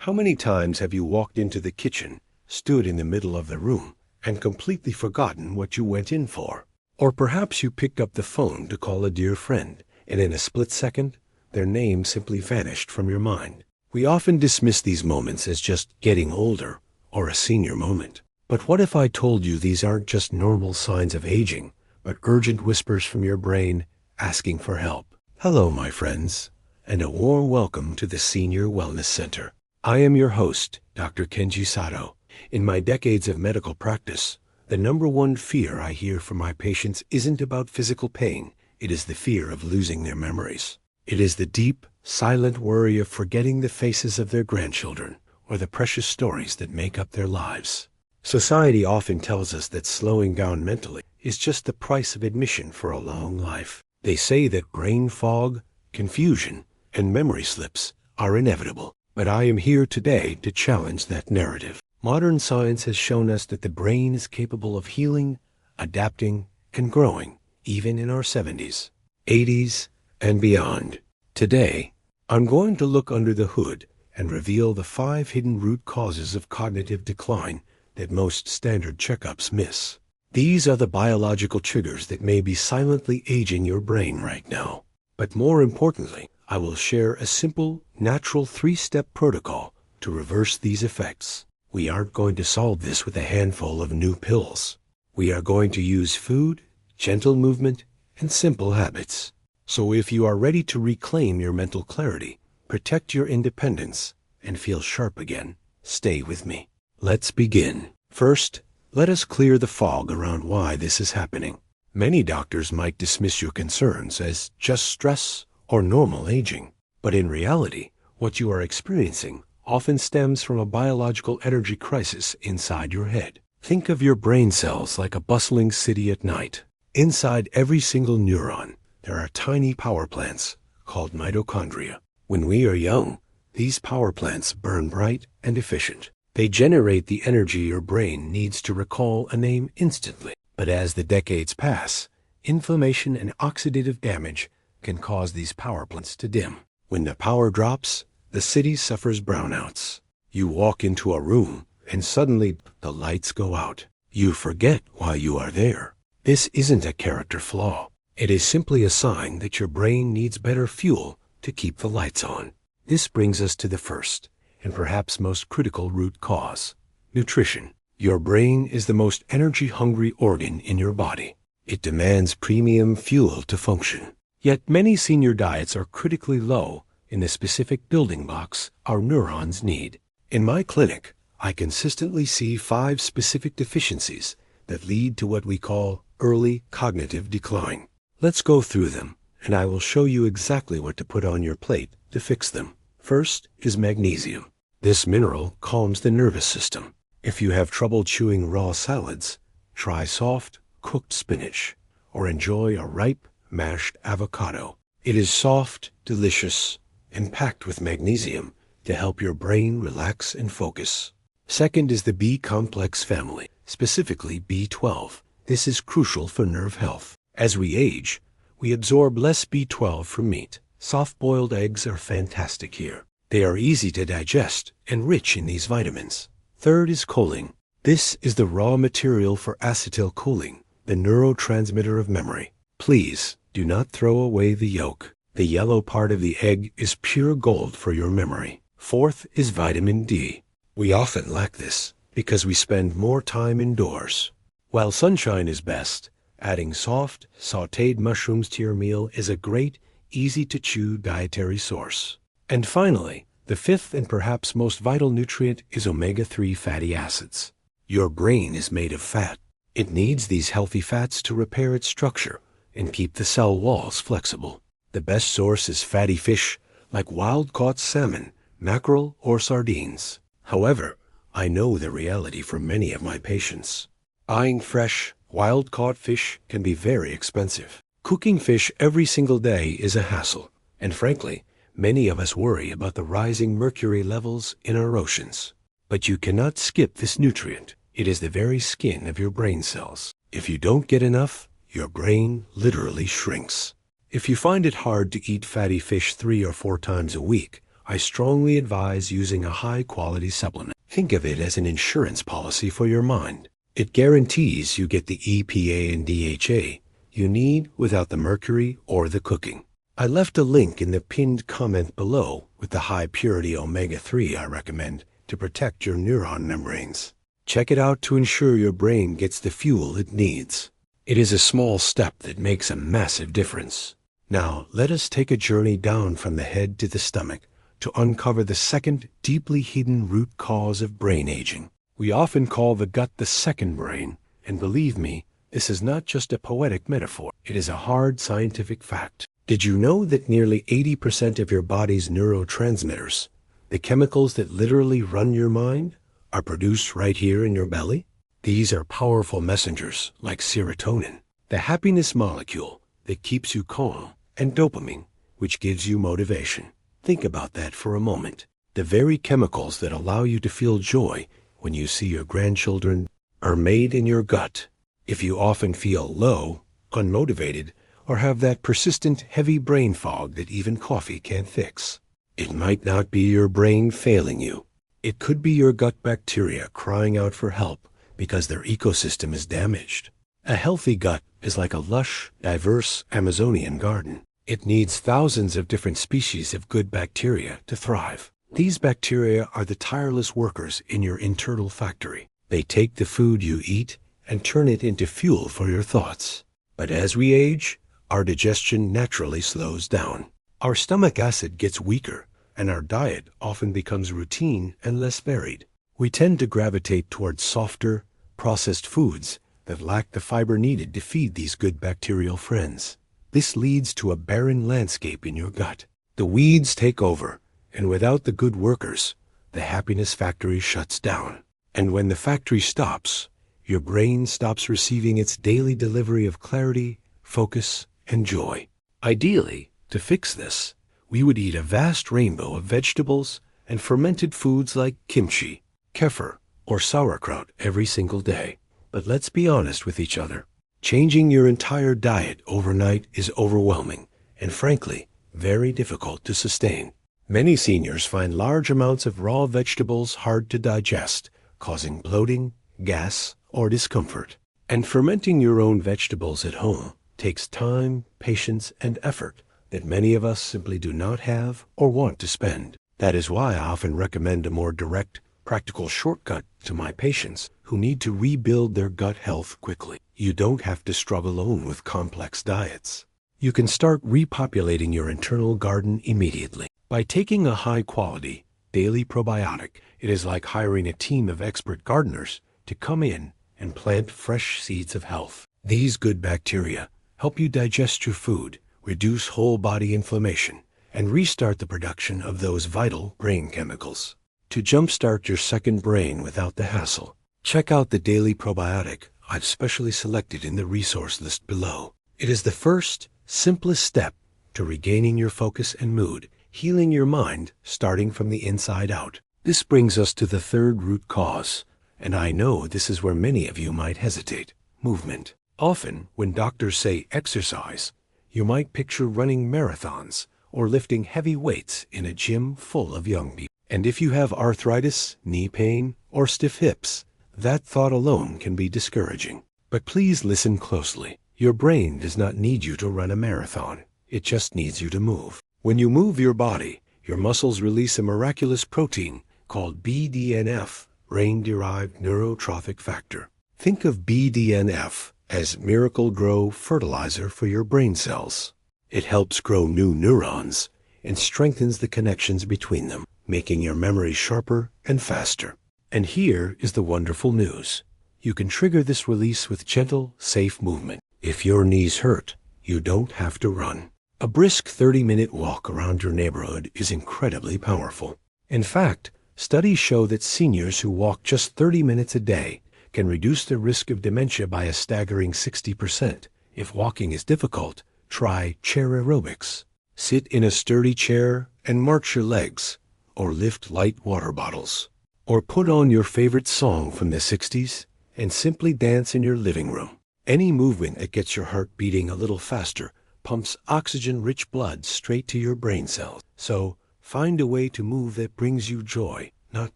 How many times have you walked into the kitchen, stood in the middle of the room, and completely forgotten what you went in for? Or perhaps you picked up the phone to call a dear friend, and in a split second, their name simply vanished from your mind. We often dismiss these moments as just getting older or a senior moment. But what if I told you these aren't just normal signs of aging, but urgent whispers from your brain asking for help? Hello, my friends, and a warm welcome to the Senior Wellness Center. I am your host, Dr. Kenji Sato. In my decades of medical practice, the number one fear I hear from my patients isn't about physical pain. It is the fear of losing their memories. It is the deep, silent worry of forgetting the faces of their grandchildren or the precious stories that make up their lives. Society often tells us that slowing down mentally is just the price of admission for a long life. They say that brain fog, confusion, and memory slips are inevitable. But I am here today to challenge that narrative. Modern science has shown us that the brain is capable of healing, adapting, and growing, even in our 70s, 80s, and beyond. Today, I'm going to look under the hood and reveal the 5 hidden root causes of cognitive decline that most standard checkups miss. These are the biological triggers that may be silently aging your brain right now. But more importantly, I will share a simple, natural 3-step protocol to reverse these effects. We aren't going to solve this with a handful of new pills. We are going to use food, gentle movement, and simple habits. So if you are ready to reclaim your mental clarity, protect your independence, and feel sharp again, stay with me. Let's begin. First, let us clear the fog around why this is happening. Many doctors might dismiss your concerns as just stress or normal aging. But in reality, what you are experiencing often stems from a biological energy crisis inside your head. Think of your brain cells like a bustling city at night. Inside every single neuron, there are tiny power plants called mitochondria. When we are young, these power plants burn bright and efficient. They generate the energy your brain needs to recall a name instantly. But as the decades pass, inflammation and oxidative damage can cause these power plants to dim. When the power drops, the city suffers brownouts. You walk into a room and suddenly the lights go out. You forget why you are there. This isn't a character flaw. It is simply a sign that your brain needs better fuel to keep the lights on. This brings us to the first and perhaps most critical root cause: nutrition. Your brain is the most energy-hungry organ in your body. It demands premium fuel to function. Yet many senior diets are critically low in the specific building blocks our neurons need. In my clinic, I consistently see 5 specific deficiencies that lead to what we call early cognitive decline. Let's go through them, and I will show you exactly what to put on your plate to fix them. First is magnesium. This mineral calms the nervous system. If you have trouble chewing raw salads, try soft, cooked spinach, or enjoy a ripe, mashed avocado. It is soft, delicious, and packed with magnesium to help your brain relax and focus. Second is the B complex family, specifically B12. This is crucial for nerve health. As we age, we absorb less B12 from meat. Soft-boiled eggs are fantastic here. They are easy to digest and rich in these vitamins. Third is choline. This is the raw material for acetylcholine, the neurotransmitter of memory. Please do not throw away the yolk. The yellow part of the egg is pure gold for your memory. Fourth is vitamin D. We often lack this because we spend more time indoors. While sunshine is best, adding soft, sautéed mushrooms to your meal is a great, easy-to-chew dietary source. And finally, the fifth and perhaps most vital nutrient is omega-3 fatty acids. Your brain is made of fat. It needs these healthy fats to repair its structure and keep the cell walls flexible. The best source is fatty fish like wild-caught salmon, mackerel, or sardines. However, I know the reality for many of my patients. Buying fresh, wild-caught fish can be very expensive. Cooking fish every single day is a hassle, and frankly, many of us worry about the rising mercury levels in our oceans. But you cannot skip this nutrient. It is the very skin of your brain cells. If you don't get enough, your brain literally shrinks. If you find it hard to eat fatty fish 3 or 4 times a week, I strongly advise using a high-quality supplement. Think of it as an insurance policy for your mind. It guarantees you get the EPA and DHA you need without the mercury or the cooking. I left a link in the pinned comment below with the high-purity omega-3 I recommend to protect your neuron membranes. Check it out to ensure your brain gets the fuel it needs. It is a small step that makes a massive difference. Now, let us take a journey down from the head to the stomach to uncover the second deeply hidden root cause of brain aging. We often call the gut the second brain, and believe me, this is not just a poetic metaphor. It is a hard scientific fact. Did you know that nearly 80% of your body's neurotransmitters, the chemicals that literally run your mind, are produced right here in your belly? These are powerful messengers like serotonin, the happiness molecule that keeps you calm, and dopamine, which gives you motivation. Think about that for a moment. The very chemicals that allow you to feel joy when you see your grandchildren are made in your gut. If you often feel low, unmotivated, or have that persistent heavy brain fog that even coffee can't fix, it might not be your brain failing you. It could be your gut bacteria crying out for help because their ecosystem is damaged. A healthy gut is like a lush, diverse Amazonian garden. It needs thousands of different species of good bacteria to thrive. These bacteria are the tireless workers in your internal factory. They take the food you eat and turn it into fuel for your thoughts. But as we age, our digestion naturally slows down. Our stomach acid gets weaker, and our diet often becomes routine and less varied. We tend to gravitate towards softer, processed foods that lack the fiber needed to feed these good bacterial friends. This leads to a barren landscape in your gut. The weeds take over, and without the good workers, the happiness factory shuts down. And when the factory stops, your brain stops receiving its daily delivery of clarity, focus, and joy. Ideally, to fix this, we would eat a vast rainbow of vegetables and fermented foods like kimchi, kefir, or sauerkraut every single day. But let's be honest with each other. Changing your entire diet overnight is overwhelming and, frankly, very difficult to sustain. Many seniors find large amounts of raw vegetables hard to digest, causing bloating, gas, or discomfort. And fermenting your own vegetables at home takes time, patience, and effort that many of us simply do not have or want to spend. That is why I often recommend a more direct, practical shortcut to my patients who need to rebuild their gut health quickly. You don't have to struggle alone with complex diets. You can start repopulating your internal garden immediately. By taking a high-quality, daily probiotic, it is like hiring a team of expert gardeners to come in and plant fresh seeds of health. These good bacteria help you digest your food, reduce whole body inflammation, and restart the production of those vital brain chemicals. To jumpstart your second brain without the hassle, check out the daily probiotic I've specially selected in the resource list below. It is the first, simplest step to regaining your focus and mood, healing your mind starting from the inside out. This brings us to the third root cause, and I know this is where many of you might hesitate: movement. Often, when doctors say exercise, you might picture running marathons or lifting heavy weights in a gym full of young people. And if you have arthritis, knee pain, or stiff hips, that thought alone can be discouraging. But please listen closely. Your brain does not need you to run a marathon. It just needs you to move. When you move your body, your muscles release a miraculous protein called BDNF, brain-derived neurotrophic factor. Think of BDNF as Miracle-Grow fertilizer for your brain cells. It helps grow new neurons and strengthens the connections between them, making your memory sharper and faster. And here is the wonderful news. You can trigger this release with gentle, safe movement. If your knees hurt, you don't have to run. A brisk 30-minute walk around your neighborhood is incredibly powerful. In fact, studies show that seniors who walk just 30 minutes a day can reduce the risk of dementia by a staggering 60%. If walking is difficult, try chair aerobics. Sit in a sturdy chair and march your legs, or lift light water bottles. Or put on your favorite song from the 60s and simply dance in your living room. Any movement that gets your heart beating a little faster pumps oxygen-rich blood straight to your brain cells. So Find a way to move that brings you joy, not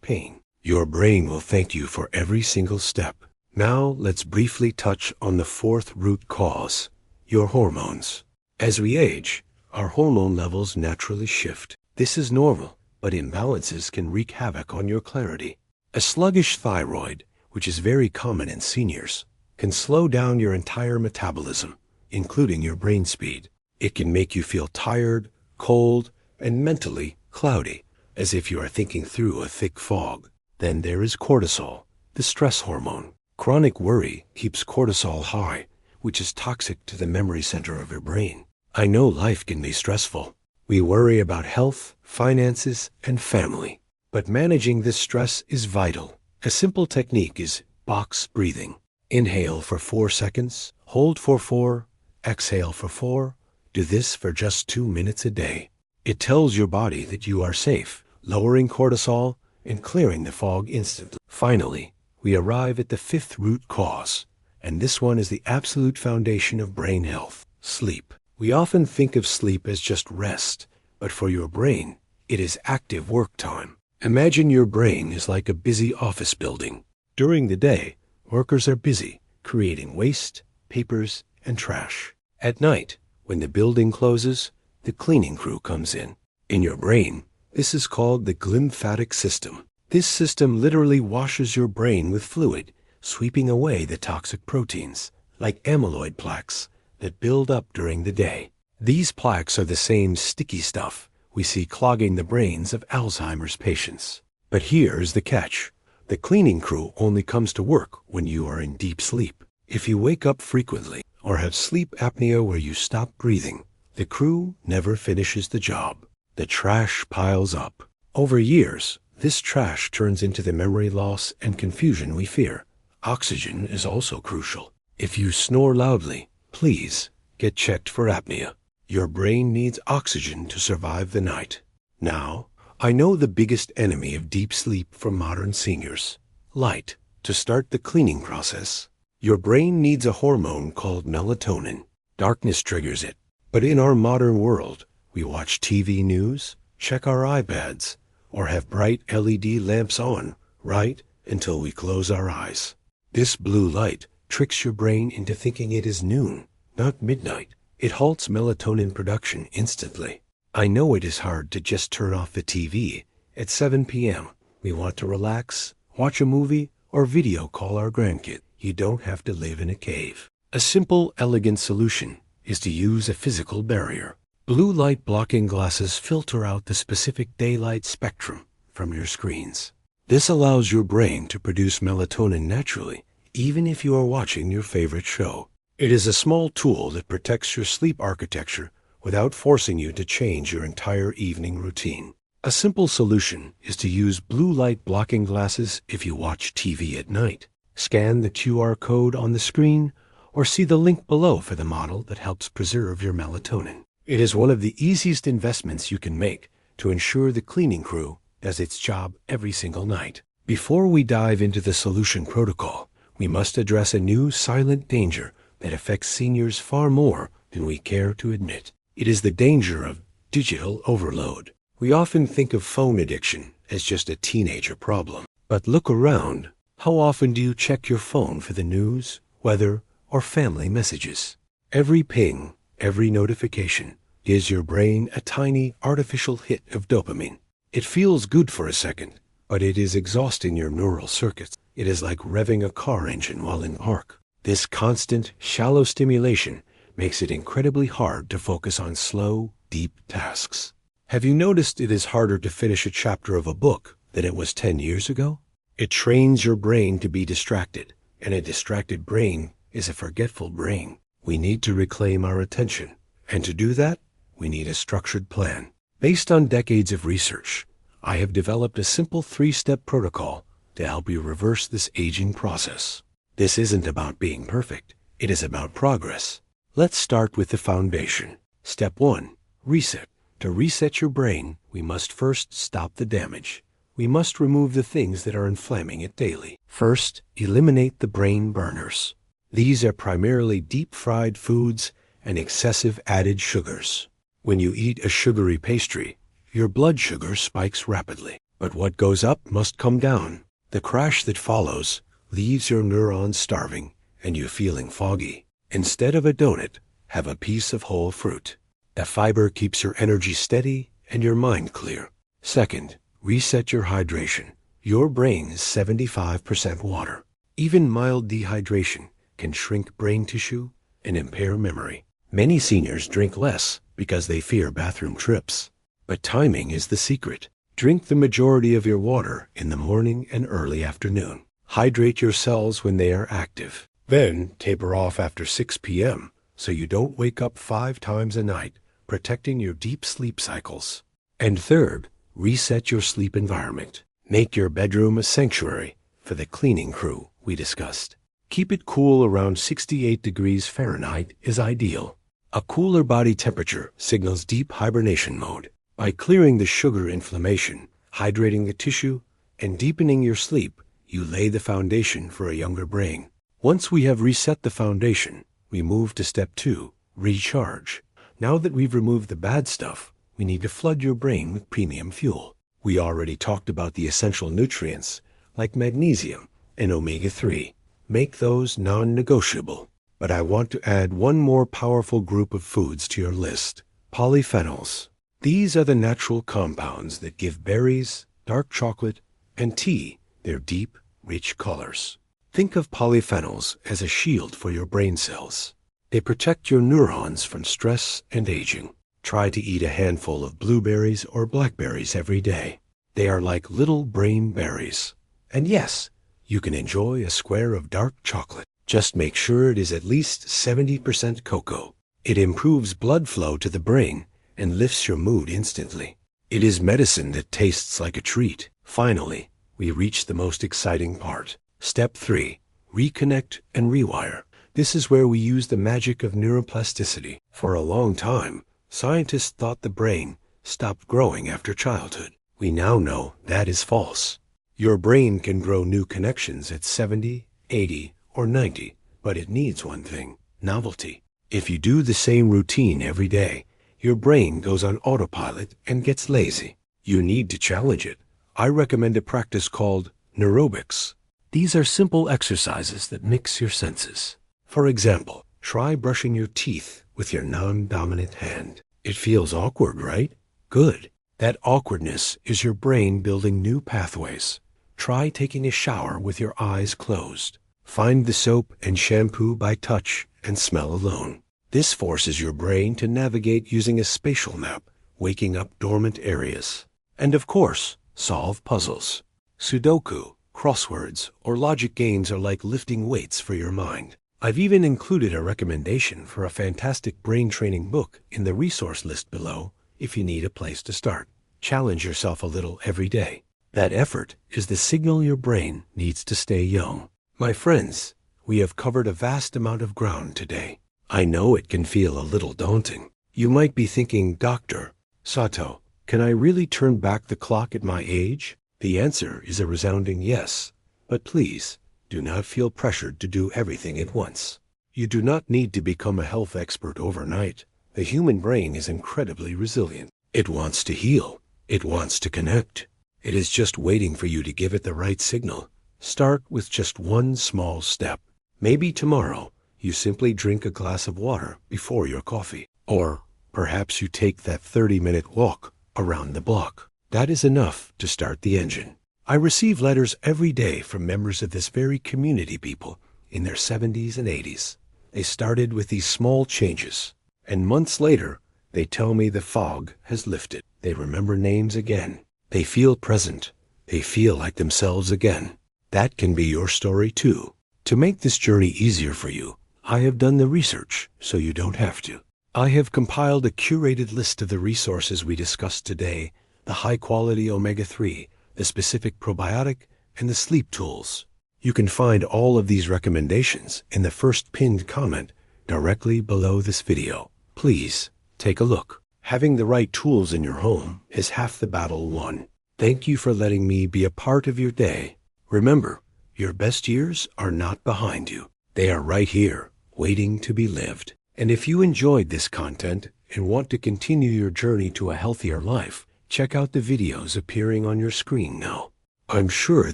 pain. Your brain will thank you for every single step. Now let's briefly touch on the fourth root cause, your hormones. As we age, our hormone levels naturally shift. This is normal, but imbalances can wreak havoc on your clarity. A sluggish thyroid, which is very common in seniors, can slow down your entire metabolism, including your brain speed. It can make you feel tired, cold, and mentally cloudy, as if you are thinking through a thick fog. Then there is cortisol, the stress hormone. Chronic worry keeps cortisol high, which is toxic to the memory center of your brain. I know life can be stressful. We worry about health, finances, and family. But managing this stress is vital. A simple technique is box breathing. Inhale for 4 seconds, hold for 4, exhale for 4. Do this for just 2 minutes a day. It tells your body that you are safe, lowering cortisol and clearing the fog instantly. Finally, we arrive at the fifth root cause, and this one is the absolute foundation of brain health: sleep. We often think of sleep as just rest, but for your brain, it is active work time. Imagine your brain is like a busy office building. During the day, workers are busy creating waste, papers, and trash. At night, when the building closes, the cleaning crew comes in. In your brain, this is called the glymphatic system. This system literally washes your brain with fluid, sweeping away the toxic proteins, like amyloid plaques, that build up during the day. These plaques are the same sticky stuff we see clogging the brains of Alzheimer's patients. But here's the catch. The cleaning crew only comes to work when you are in deep sleep. If you wake up frequently or have sleep apnea where you stop breathing, the crew never finishes the job. The trash piles up. Over years, this trash turns into the memory loss and confusion we fear. Oxygen is also crucial. If you snore loudly, please get checked for apnea. Your brain needs oxygen to survive the night. Now, I know the biggest enemy of deep sleep for modern seniors: light. To start the cleaning process, your brain needs a hormone called melatonin. Darkness triggers it. But in our modern world, we watch TV news, check our iPads, or have bright LED lamps on, right until we close our eyes. This blue light tricks your brain into thinking it is noon, not midnight. It halts melatonin production instantly. I know it is hard to just turn off the TV at 7 p.m. We want to relax, watch a movie, or video call our grandkid. You don't have to live in a cave. A simple, elegant solution is to use a physical barrier. Blue light blocking glasses filter out the specific daylight spectrum from your screens. This allows your brain to produce melatonin naturally, even if you are watching your favorite show. It is a small tool that protects your sleep architecture without forcing you to change your entire evening routine. A simple solution is to use blue light blocking glasses if you watch TV at night. Scan the QR code on the screen or see the link below for the model that helps preserve your melatonin. It is one of the easiest investments you can make to ensure the cleaning crew does its job every single night. Before we dive into the solution protocol, we must address a new silent danger that affects seniors far more than we care to admit. It is the danger of digital overload. We often think of phone addiction as just a teenager problem. But look around. How often do you check your phone for the news, weather, or family messages? Every ping, every notification gives your brain a tiny artificial hit of dopamine. It feels good for a second, but it is exhausting your neural circuits. It is like revving a car engine while in park. This constant, shallow stimulation makes it incredibly hard to focus on slow, deep tasks. Have you noticed it is harder to finish a chapter of a book than it was 10 years ago? It trains your brain to be distracted, and a distracted brain is a forgetful brain. We need to reclaim our attention, and to do that, we need a structured plan. Based on decades of research, I have developed a simple 3-step protocol to help you reverse this aging process. This isn't about being perfect. It is about progress. Let's start with the foundation. Step 1. Reset. To reset your brain, we must first stop the damage. We must remove the things that are inflaming it daily. First, eliminate the brain burners. These are primarily deep-fried foods and excessive added sugars. When you eat a sugary pastry, your blood sugar spikes rapidly. But what goes up must come down. The crash that follows leaves your neurons starving and you feeling foggy. Instead of a donut, have a piece of whole fruit. The fiber keeps your energy steady and your mind clear. Second, reset your hydration. Your brain is 75% water. Even mild dehydration can shrink brain tissue and impair memory. Many seniors drink less because they fear bathroom trips. But timing is the secret. Drink the majority of your water in the morning and early afternoon. Hydrate your cells when they are active. Then taper off after 6 p.m. so you don't wake up 5 times a night, protecting your deep sleep cycles. And third, reset your sleep environment. Make your bedroom a sanctuary for the cleaning crew we discussed. Keep it cool around 68 degrees Fahrenheit is ideal. A cooler body temperature signals deep hibernation mode. By clearing the sugar inflammation, hydrating the tissue, and deepening your sleep, you lay the foundation for a younger brain. Once we have reset the foundation, we move to step 2, recharge. Now that we've removed the bad stuff, we need to flood your brain with premium fuel. We already talked about the essential nutrients, like magnesium and omega-3. Make those non-negotiable. But I want to add one more powerful group of foods to your list, polyphenols. These are the natural compounds that give berries, dark chocolate, and tea their deep, rich colors. Think of polyphenols as a shield for your brain cells. They protect your neurons from stress and aging. Try to eat a handful of blueberries or blackberries every day. They are like little brain berries. And yes, you can enjoy a square of dark chocolate. Just make sure it is at least 70% cocoa. It improves blood flow to the brain and lifts your mood instantly. It is medicine that tastes like a treat. Finally, we reach the most exciting part. Step 3, reconnect and rewire. This is where we use the magic of neuroplasticity. For a long time, scientists thought the brain stopped growing after childhood. We now know that is false. Your brain can grow new connections at 70, 80, or 90, but it needs one thing, novelty. If you do the same routine every day, your brain goes on autopilot and gets lazy. You need to challenge it. I recommend a practice called neurobics. These are simple exercises that mix your senses. For example, try brushing your teeth with your non-dominant hand. It feels awkward, right? Good. That awkwardness is your brain building new pathways. Try taking a shower with your eyes closed. Find the soap and shampoo by touch and smell alone. This forces your brain to navigate using a spatial map, waking up dormant areas. And of course, solve puzzles. Sudoku, crosswords, or logic games are like lifting weights for your mind. I've even included a recommendation for a fantastic brain training book in the resource list below if you need a place to start. Challenge yourself a little every day. That effort is the signal your brain needs to stay young. My friends, we have covered a vast amount of ground today. I know it can feel a little daunting. You might be thinking, Dr. Sato, can I really turn back the clock at my age? The answer is a resounding yes. But please, do not feel pressured to do everything at once. You do not need to become a health expert overnight. The human brain is incredibly resilient. It wants to heal. It wants to connect. It is just waiting for you to give it the right signal. Start with just one small step. Maybe tomorrow, you simply drink a glass of water before your coffee. Or perhaps you take that 30-minute walk around the block. That is enough to start the engine. I receive letters every day from members of this very community, people in their 70s and 80s. They started with these small changes, and months later, they tell me the fog has lifted. They remember names again. They feel present. They feel like themselves again. That can be your story too. To make this journey easier for you, I have done the research so you don't have to. I have compiled a curated list of the resources we discussed today, the high-quality omega-3, the specific probiotic, and the sleep tools. You can find all of these recommendations in the first pinned comment directly below this video. Please take a look. Having the right tools in your home is half the battle won. Thank you for letting me be a part of your day. Remember, your best years are not behind you. They are right here, waiting to be lived. And if you enjoyed this content and want to continue your journey to a healthier life, Check out the videos appearing on your screen now. I'm sure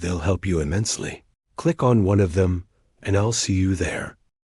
they'll help you immensely. Click on one of them, and I'll see you there.